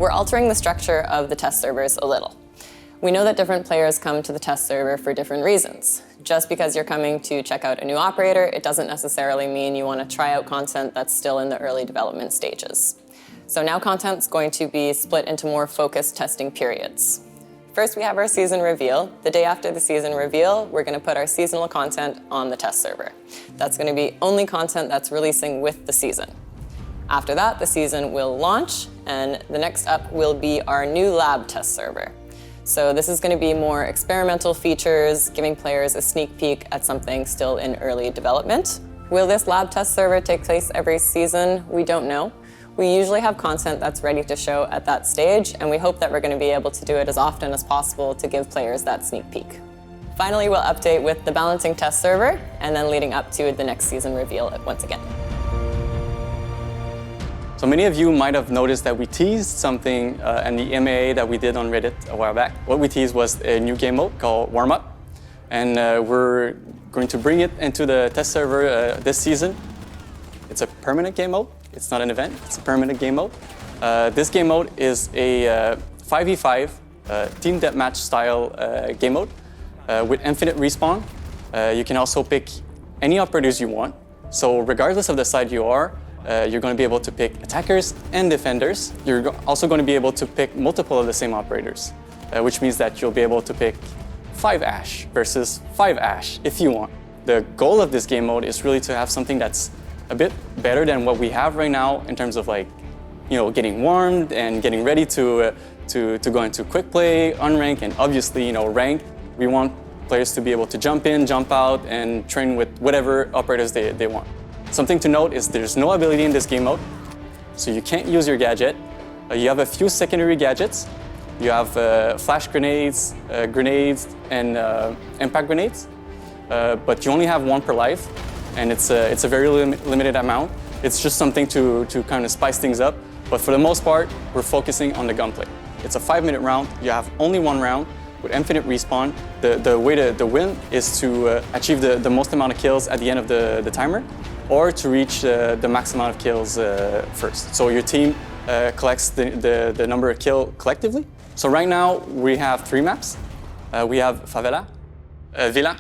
we're altering the structure of the test servers a little. We know that different players come to the test server for different reasons. Just because you're coming to check out a new operator, it doesn't necessarily mean you want to try out content that's still in the early development stages. So now content's going to be split into more focused testing periods. First, we have our season reveal. The day after the season reveal, we're going to put our seasonal content on the test server. That's going to be only content that's releasing with the season. After that, the season will launch, and the next up will be our new lab test server. So this is going to be more experimental features, giving players a sneak peek at something still in early development. Will this lab test server take place every season? We don't know. We usually have content that's ready to show at that stage, and we hope that we're going to be able to do it as often as possible to give players that sneak peek. Finally, we'll update with the balancing test server, and then leading up to the next season reveal once again. So many of you might have noticed that we teased something in the MAA that we did on Reddit a while back. What we teased was a new game mode called Warm Up, and we're going to bring it into the test server this season. It's a permanent game mode. It's not an event, it's a permanent game mode. This game mode is a 5v5 team deathmatch style game mode with infinite respawn. You can also pick any operators you want. So regardless of the side you are, you're going to be able to pick attackers and defenders. You're also going to be able to pick multiple of the same operators, which means that you'll be able to pick 5 Ashe versus 5 Ashe if you want. The goal of this game mode is really to have something that's a bit better than what we have right now in terms of getting warmed and getting ready to go into quick play, unranked, and obviously ranked. We want players to be able to jump in, jump out, and train with whatever operators they want. Something to note is there's no ability in this game mode, so you can't use your gadget. You have a few secondary gadgets. You have flash grenades, and impact grenades, but you only have one per life. And it's a very limited amount. It's just something to kind of spice things up. But for the most part, we're focusing on the gunplay. It's a 5-minute round. You have only one round with infinite respawn. The way to win is to achieve the most amount of kills at the end of the timer, or to reach the max amount of kills first. So your team collects the number of kills collectively. So right now, we have 3 maps. We have Favela, Villa,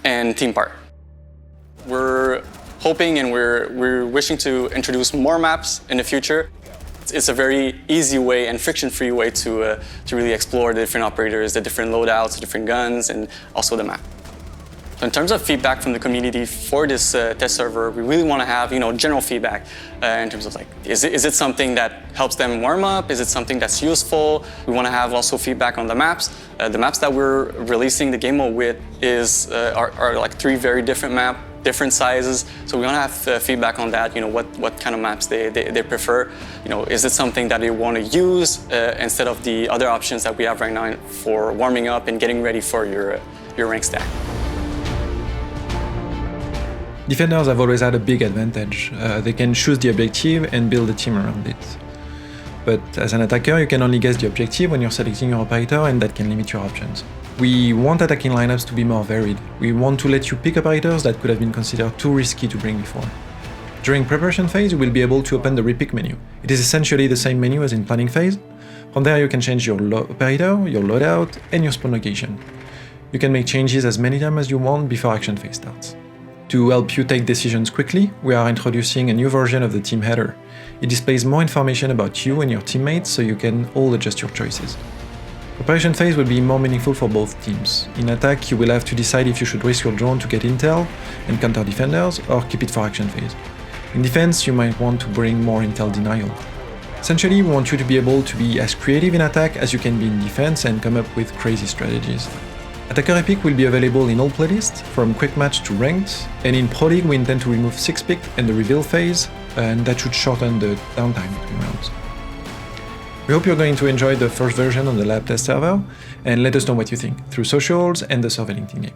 and Team Park. We're hoping and we're wishing to introduce more maps in the future. It's a very easy way and friction-free way to really explore the different operators, the different loadouts, the different guns, and also the map. So in terms of feedback from the community for this test server, we really want to have general feedback in terms of is it something that helps them warm up? Is it something that's useful? We want to have also feedback on the maps. The maps that we're releasing the game mode with are 3 very different maps, different sizes. So we want to have feedback on that. What kind of maps they prefer. Is it something that they want to use instead of the other options that we have right now for warming up and getting ready for your rank stack? Defenders have always had a big advantage. They can choose the objective and build a team around it. But as an attacker, you can only guess the objective when you're selecting your operator, and that can limit your options. We want attacking lineups to be more varied. We want to let you pick operators that could have been considered too risky to bring before. During preparation phase, you will be able to open the repick menu. It is essentially the same menu as in planning phase. From there, you can change your operator, your loadout, and your spawn location. You can make changes as many times as you want before action phase starts. To help you take decisions quickly, we are introducing a new version of the team header. It displays more information about you and your teammates so you can all adjust your choices. Operation phase will be more meaningful for both teams. In attack, you will have to decide if you should risk your drone to get intel and counter defenders, or keep it for action phase. In defense, you might want to bring more intel denial. Essentially, we want you to be able to be as creative in attack as you can be in defense and come up with crazy strategies. Attacker Epic will be available in all playlists, from quick match to ranked, and in Pro League we intend to remove 6-pick and the reveal phase, and that should shorten the downtime between rounds. We hope you're going to enjoy the first version on the lab test server, and let us know what you think through socials and the survey LinkedIn game.